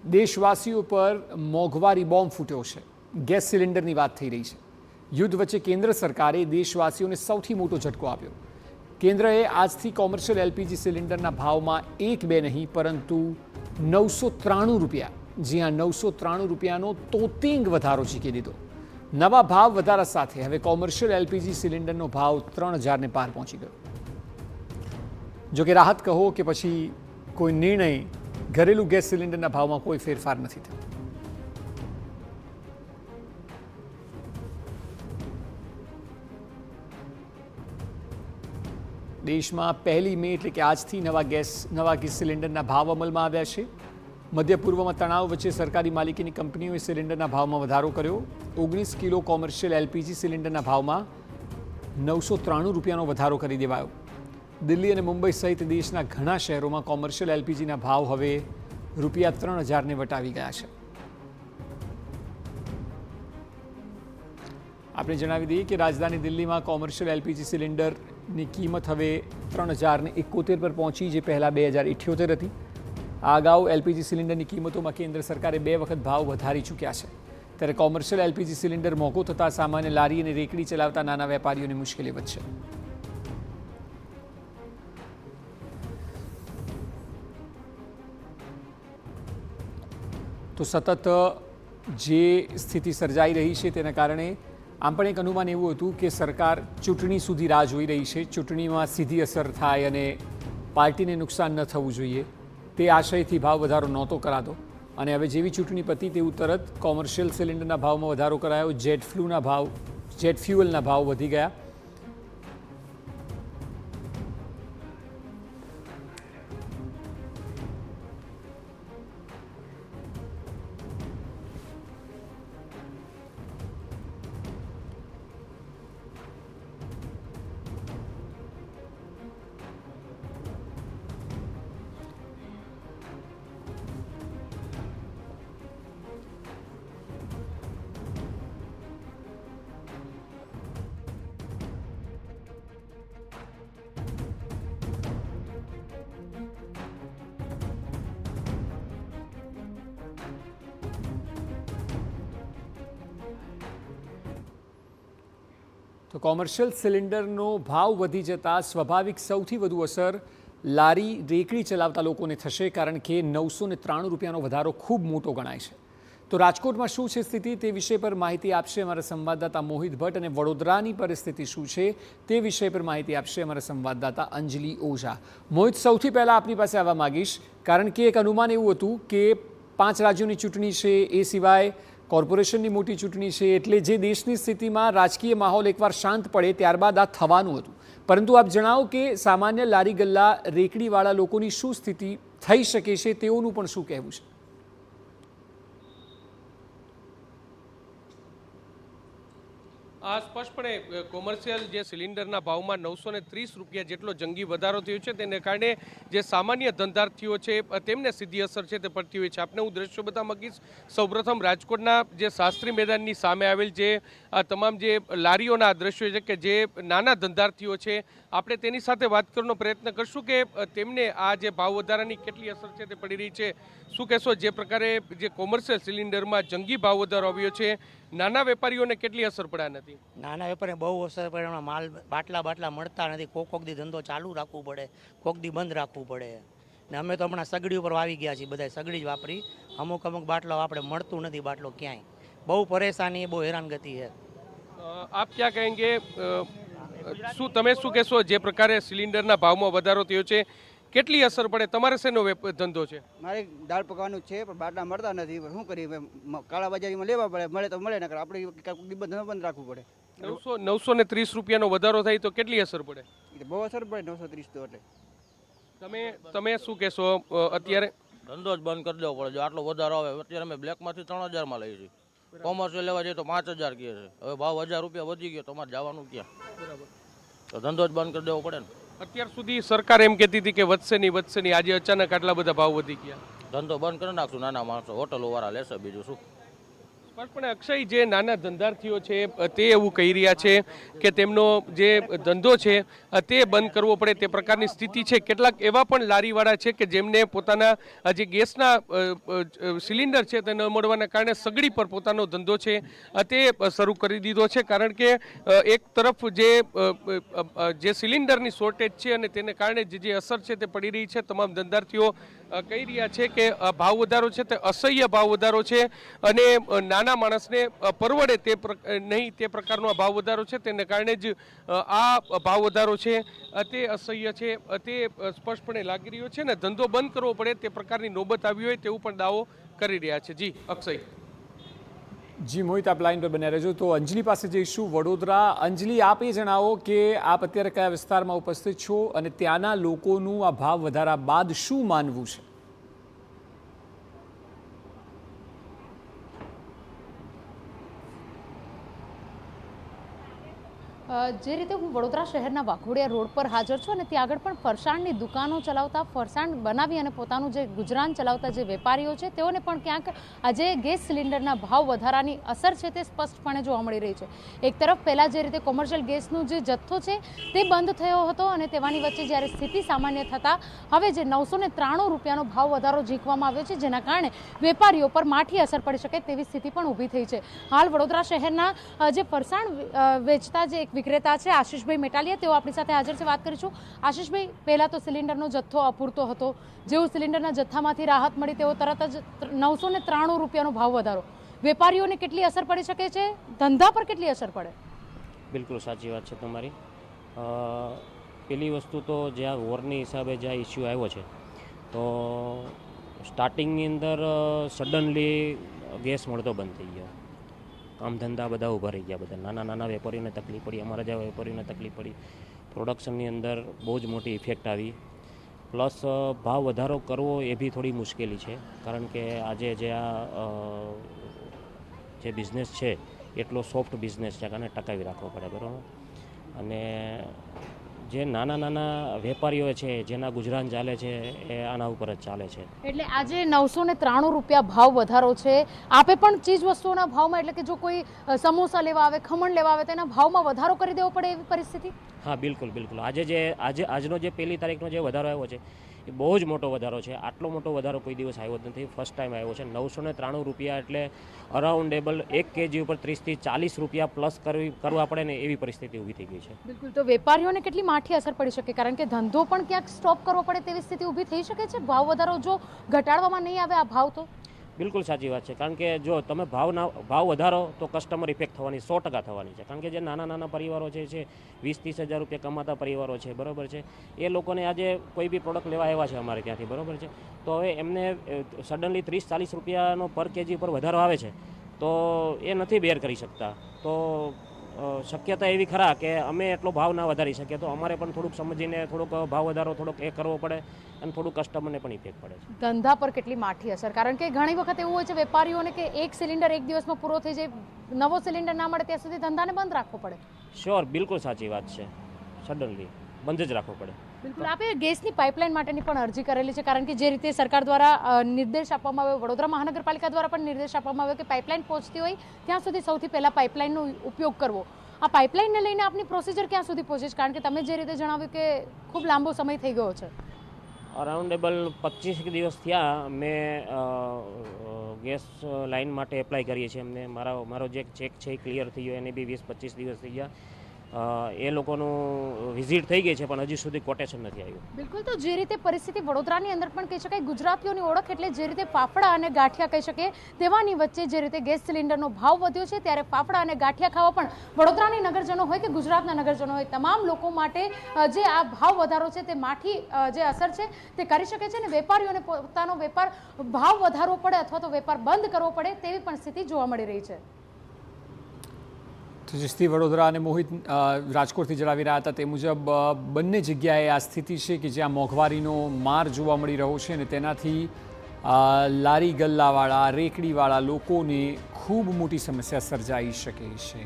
દેશવાસીઓ પર મોંઘવારી બોમ્બ ફૂટ્યો છે। ગેસ સિલિન્ડરની વાત થઈ રહી છે। યુદ્ધ વચ્ચે કેન્દ્ર સરકારે દેશવાસીઓને સૌથી મોટો ઝટકો આપ્યો। કેન્દ્રએ આજથી કોમર્શિયલ એલપીજી સિલિન્ડરના ભાવમાં 1-2 નહીં પરંતુ 993 રૂપિયા, જી હા 993 રૂપિયાનો તોતિંગ વધારો ઝીકી દીધો। નવા ભાવ વધારા સાથે હવે કોમર્શિયલ એલપીજી સિલિન્ડરનો ભાવ 3000ને પાર પહોંચી ગયો। જો કે રાહત કહો કે પછી કોઈ નિર્ણય, ઘરેલું ગેસ સિલિન્ડરના ભાવમાં કોઈ ફેરફાર નથી થયો। દેશમાં 1 મે એટલે કે આજથી નવા ગેસ સિલિન્ડરના ભાવ અમલમાં આવ્યા છે। મધ્ય પૂર્વમાં તણાવ વચ્ચે સરકારી માલિકીની કંપનીઓએ સિલિન્ડરના ભાવમાં વધારો કર્યો। 19 કિલો કોમર્શિયલ એલપીજી સિલિન્ડરના ભાવમાં 993 રૂપિયાનો વધારો કરી દેવાયો। દિલ્હી અને મુંબઈ સહિત દેશના ઘણા શહેરોમાં કોમર્શિયલ એલપીજીના ભાવ હવે રૂપિયા 3000ને વટાવી ગયા છે। આપણે જણાવી દઈએ કે રાજધાની દિલ્હીમાં કોમર્શિયલ એલપીજી સિલિન્ડરની કિંમત હવે 3071 પર પહોંચી, જે પહેલાં 2078 હતી। આ અગાઉ એલપીજી સિલિન્ડરની કિંમતોમાં કેન્દ્ર સરકારે 2 વખત ભાવ વધારી ચૂક્યા છે। ત્યારે કોમર્શિયલ એલપીજી સિલિન્ડર મોંઘો થતાં સામાન્ય લારી અને રેકડી ચલાવતા નાના વેપારીઓની મુશ્કેલી વધશે। તો સતત જે સ્થિતિ સર્જાઈ રહી છે તેના કારણે આમ પણ એક અનુમાન એવું હતું કે સરકાર ચૂંટણી સુધી રાહ જોઈ રહી છે। ચૂંટણીમાં સીધી અસર થાય અને પાર્ટીને નુકસાન ન થવું જોઈએ તે આશયથી ભાવ વધારો નહોતો કરાતો, અને હવે જેવી ચૂંટણી પતી તેવું તરત કોમર્શિયલ સિલિન્ડરના ભાવમાં વધારો કરાયો। જેટ ફ્યુઅલના ભાવ વધી ગયા। તો કોમર્શિયલ સિલિન્ડરનો ભાવ વધી જતાં સ્વાભાવિક સૌથી વધુ અસર લારી રેકડી ચલાવતા લોકોને થશે, કારણ કે 993 રૂપિયાનો વધારો ખૂબ મોટો ગણાય છે। તો રાજકોટમાં શું છે સ્થિતિ તે વિષય પર માહિતી આપશે અમારા સંવાદદાતા મોહિત ભટ્ટ, અને વડોદરાની પરિસ્થિતિ શું છે તે વિષય પર માહિતી આપશે અમારા સંવાદદાતા અંજલિ ઓઝા। મોહિત, સૌથી પહેલાં આપની પાસે આવવા માગીશ, કારણ કે એક અનુમાન એવું હતું કે 5 રાજ્યોની ચૂંટણી છે, એ સિવાય કોર્પોરેશનની મોટી ચૂંટણી છે, એટલે જે દેશની સ્થિતિમાં રાજકીય માહોલ એકવાર શાંત પડે ત્યારબાદ આ થવાનું હતું। પરંતુ આપ જણાવો કે સામાન્ય લારી ગલ્લા રેકડીવાળા લોકોની શું સ્થિતિ થઈ શકે છે, તેઓનું પણ શું કહેવું છે? આ સ્પષ્ટપણે કોમર્શિયલ જે સિલિન્ડરના ભાવમાં 930 રૂપિયા જેટલો જંગી વધારો થયો છે, તેને કારણે જે સામાન્ય ધંધાર્થીઓ છે તેમને સીધી અસર છે તે પડતી હોય છે। આપને હું દ્રશ્યો બતાવવા માંગીશ। સૌપ્રથમ રાજકોટના જે શાસ્ત્રી મેદાનની સામે આવેલ જે આ તમામ જે લારીઓના દ્રશ્યો છે કે જે નાના ધંધાર્થીઓ છે, આપણે તેની સાથે વાત કરવાનો પ્રયત્ન કરશું કે તેમને આ જે ભાવ વધારાની કેટલી અસર છે તે પડી રહી છે। શું કહેશો, જે પ્રકારે જે કોમર્શિયલ સિલિન્ડરમાં જંગી ભાવ વધારો આવ્યો છે, નાના વેપારીઓને કેટલી અસર પડ્યા નથી? નાના વેપારીને બહુ અસર પડે। હમણાં માલ બાટલા મળતા નથી। કોક દી ધંધો ચાલુ રાખવું પડે, કોક દી બંધ રાખવું પડે। ને અમે તો હમણાં સગડી ઉપર આવી ગયા છીએ, બધા સગડી જ વાપરી। અમુક બાટલો આપણે મળતું નથી, બાટલો ક્યાંય। બહુ પરેશાની, બહુ હેરાનગતિ છે। આપ ક્યાં કહેંગે, શું તમે શું કહેશો, જે પ્રકારે સિલિન્ડરના ભાવમાં વધારો થયો છે કેટલી અસર પડે? તમારે શેનો ધંધો છે? મારે દાળ પકવાનું છે, પણ બાટલા મળતા નથી। શું કરીએ, કાળા બજારીમાં લેવા પડે, મળે તો મળે, નકર આપણે બંધ રાખવું પડે। 930 રૂપિયાનો વધારો થાય તો કેટલી અસર પડે? બહુ અસર પડે 930 તો। એટલે તમે શું કહેશો? અત્યારે ધંધો જ બંધ કરી દેવો પડે જો આટલો વધારો આવે। અત્યારે અમે બ્લેકમાંથી 3000માં લઈએ છીએ, કોમર્શિયલ લેવા જઈએ તો 5000 કહે છે। હવે ભાવ 1000 રૂપિયા વધી ગયો, તમારે જવાનું ક્યાં? બરાબર, તો ધંધો જ બંધ કરી દેવો પડે ને। અત્યાર સુધી સરકાર એમ કહેતી હતી કે વધશે નહીં, આજે અચાનક આટલા બધા ભાવ વધી ગયા। ધંધો બંધ કરી નાખશું, નાના માણસો હોટલો વાળા લેશે, બીજું શું? પણ અક્ષય, જે નાના ધંધાર્થીઓ છે તે એવું કહી રહ્યા છે કે તેમનો જે ધંધો છે તે બંધ કરવો પડે તે પ્રકારની સ્થિતિ છે. કેટલાક એવા પણ લારીવાળા છે કે જેમને પોતાના જે ગેસના સિલિન્ડર છે તે ન મળવાના કારણે સગડી પર પોતાનો ધંધો છે તે શરૂ કરી દીધો છે. કારણ કે એક તરફ જે સિલિન્ડરની શોર્ટેજ છે અને તેને કારણે જે અસર છે તે પડી રહી છે. તમામ ધંધાર્થીઓ કહી રહ્યા છે કે ભાવ વધારો છે તે અસહ્ય ભાવ વધારો છે અને નાના માણસને પરવડે તે નહીં તે પ્રકારનો આ ભાવ વધારો છે. તેને કારણે જ આ ભાવ વધારો છે તે અસહ્ય છે તે સ્પષ્ટપણે લાગી રહ્યો છે ને ધંધો બંધ કરવો પડે તે પ્રકારની નોબત આવી હોય તેવું પણ દાવો કરી રહ્યા છે. જી અક્ષય. જી મોહિત, આપ લાઈન પર બન્યા રહેજો. તો અંજલિ પાસે જઈશું, વડોદરા. અંજલિ, આપ એ જણાવો કે આપ અત્યારે કયા વિસ્તારમાં ઉપસ્થિત છો અને ત્યાંના લોકોનું આ ભાવ વધારા બાદ શું માનવું છે? જે રીતે હું વડોદરા શહેરના વાઘોડિયા રોડ પર હાજર છું અને ત્યાં આગળ પણ ફરસાણની દુકાનો ચલાવતા, ફરસાણ બનાવી અને પોતાનું જે ગુજરાન ચલાવતા જે વેપારીઓ છે તેઓને પણ ક્યાંક આજે ગેસ સિલિન્ડરના ભાવ વધારાની અસર છે તે સ્પષ્ટપણે જોવા મળી રહી છે. એક તરફ પહેલાં જે રીતે કોમર્શિયલ ગેસનો જે જથ્થો છે તે બંધ થયો હતો અને તેવાની વચ્ચે જ્યારે સ્થિતિ સામાન્ય થતાં હવે જે 993 રૂપિયાનો ભાવ વધારો ઝીંકવામાં આવ્યો છે, જેના કારણે વેપારીઓ પર માઠી અસર પડી શકે તેવી સ્થિતિ પણ ઊભી થઈ છે. હાલ વડોદરા શહેરના જે ફરસાણ વેચતા જે વિક્રેતા છે આશીષભાઈ મેટાલિયા, તેઓ આપણી સાથે હાજર છે. વાત કરીશું. આશીષભાઈ, પહેલાં તો સિલિન્ડરનો જથ્થો અપૂરતો હતો, જેવું સિલિન્ડરના જથ્થામાંથી રાહત મળી તેવો તરત જ 993 રૂપિયાનો ભાવ વધારો, વેપારીઓને કેટલી અસર પડી શકે છે, ધંધા પર કેટલી અસર પડે? બિલકુલ સાચી વાત છે તમારી. પેલી વસ્તુ તો જે આ વોરની હિસાબે જે આ ઇસ્યુ આવ્યો છે તો સ્ટાર્ટિંગની અંદર સડનલી ગેસ મળતો બંધ થઈ ગયો. કામ ધંધા બધા ઊભા રહી ગયા. બધા નાના વેપારીઓને તકલીફ પડી, અમારા જેવા વેપારીઓને તકલીફ પડી. પ્રોડક્શનની અંદર બહુ જ મોટી ઇફેક્ટ આવી. પ્લસ ભાવ વધારો કરવો એ બી થોડી મુશ્કેલી છે, કારણ કે આજે જે બિઝનેસ છે એટલો સોફ્ટ બિઝનેસ છે, કારણ ટકાવી રાખવો પડે, બરાબર. અને જે નાના વેપારીઓ છે જેના ગુજરાન ચાલે છે એ આના ઉપર જ ચાલે છે. એટલે આજે 993 રૂપિયા ભાવ વધારો છે. આપે પણ ચીજ વસ્તુઓના ભાવમાં, એટલે કે જો કોઈ સમોસા લેવા આવે, ખમણ લેવા આવે, તેના ભાવમાં વધારો કરી દેવો પડે એવી પરિસ્થિતિ? હા, બિલકુલ. આજનો જે 1 તારીખનો જે વધારો આવ્યો છે એ બહુ જ મોટો વધારો છે. આટલો મોટો વધારો કોઈ દિવસ આવ્યો જ નથી, ફર્સ્ટ ટાઈમ આવ્યો છે. 993 રૂપિયા એટલે અરાઉન્ડેબલ 1 kg ઉપર 30 થી 40 રૂપિયા પ્લસ કરવા પડે ને એવી પરિસ્થિતિ ઊભી થઈ ગઈ છે. બિલકુલ. તો વેપારીઓને કેટલી માઠી અસર પડી શકે, કારણ કે ધંધો પણ ક્યાંક સ્ટોપ કરવો પડે તેવી સ્થિતિ ઊભી થઈ શકે છે ભાવ વધારો જો ઘટાડવામાં નહીં આવે આ ભાવ? તો બિલકુલ સાચી વાત છે, કારણ કે જો તમે ભાવ વધારો તો કસ્ટમર ઇફેક્ટ થવાની 100% થવાની છે. કારણ કે જે નાના પરિવારો છે 20-30 હજાર રૂપિયા કમાતા પરિવારો છે, બરાબર છે, એ લોકોને આજે કોઈ બી પ્રોડક્ટ લેવા આવ્યા છે અમારે ત્યાંથી, બરાબર છે, તો હવે એમને સડનલી 30-40 રૂપિયાનો પર કેજી પર વધારો આવે છે તો એ નથી બેર કરી શકતા. તો શક્યતા એવી ખરા કે અમે એટલો ભાવ ના વધારી શકીએ, તો અમારે પણ થોડુંક સમજીને થોડોક ભાવ વધારો થોડોક એ કરવો પડે અને થોડું કસ્ટમરને પણ ઇફેક્ટ પડે છે. ધંધા પર કેટલી માઠી અસર, કારણ કે ઘણી વખત એવું હોય છે વેપારીઓને કે એક સિલિન્ડર એક દિવસમાં પૂરો થઈ જાય, નવો સિલિન્ડર ના મળે ત્યાં સુધી ધંધાને બંધ રાખવો પડે. શ્યોર, બિલકુલ સાચી વાત છે. સડનલી બંધ જ રાખવો પડે. બિલકુલ. આપે ગેસની પાઇપલાઇન માટેની પણ અરજી કરેલી છે, કારણ કે જે રીતે સરકાર દ્વારા નિર્દેશ આપવામાં આવ્યો, વડોદરા મહાનગરપાલિકા દ્વારા પણ નિર્દેશ આપવામાં આવ્યો કે પાઇપલાઇન પહોંચતી હોય ત્યાં સુધી સૌથી પહેલાં પાઇપલાઇનનો ઉપયોગ કરવો. આ પાઇપલાઇનને લઈને આપની પ્રોસિજર ક્યાં સુધી પહોંચે છે, કારણ કે તમે જે રીતે જણાવ્યું કે ખૂબ લાંબો સમય થઈ ગયો છે? અરાઉન્ડેબલ 25 દિવસ થયા મેં ગેસ લાઇન માટે એપ્લાય કરીએ છીએ. એમને મારો જે ચેક છે એ ક્લિયર થઈ ગયો, એને બી 20-25 દિવસ થઈ ગયા. એ લોકોનું વિઝિટ થઈ ગઈ છે પણ હજી સુધી કોટેશન નથી આવ્યું. બિલકુલ. તો જે રીતે પરિસ્થિતિ વડોદરાની અંદર પણ કહી શકાય, ગુજરાતીઓની ઓળખ એટલે જે રીતે ફાફડા અને ગાંઠિયા કહી શકીએ, તેવાની વચ્ચે જે રીતે ગેસ સિલિન્ડરનો ભાવ વધ્યો છે ત્યારે ફાફડા અને ગાંઠિયા ખાવા પણ વડોદરાની નગરજનો હોય કે ગુજરાતના નગરજનો હોય, તમામ લોકો માટે જે આ ભાવ વધારો છે તે માઠી જે અસર છે તે કરી શકે છે અને વેપારીઓને પોતાનો વેપાર ભાવ વધારવો પડે અથવા તો વેપાર બંધ કરવો પડે તેવી પણ સ્થિતિ જોવા મળી રહી છે. જસ્તી વડોદરા અને મોહિત રાજકોટથી જણાવી રહ્યા હતા તે મુજબ બંને જગ્યાએ આ સ્થિતિ છે કે જ્યાં મોંઘવારીનો માર જોવા મળી રહ્યો છે અને તેનાથી લારી ગલ્લાવાળા, રેકડીવાળા લોકોને ખૂબ મોટી સમસ્યા સર્જાઈ શકે છે.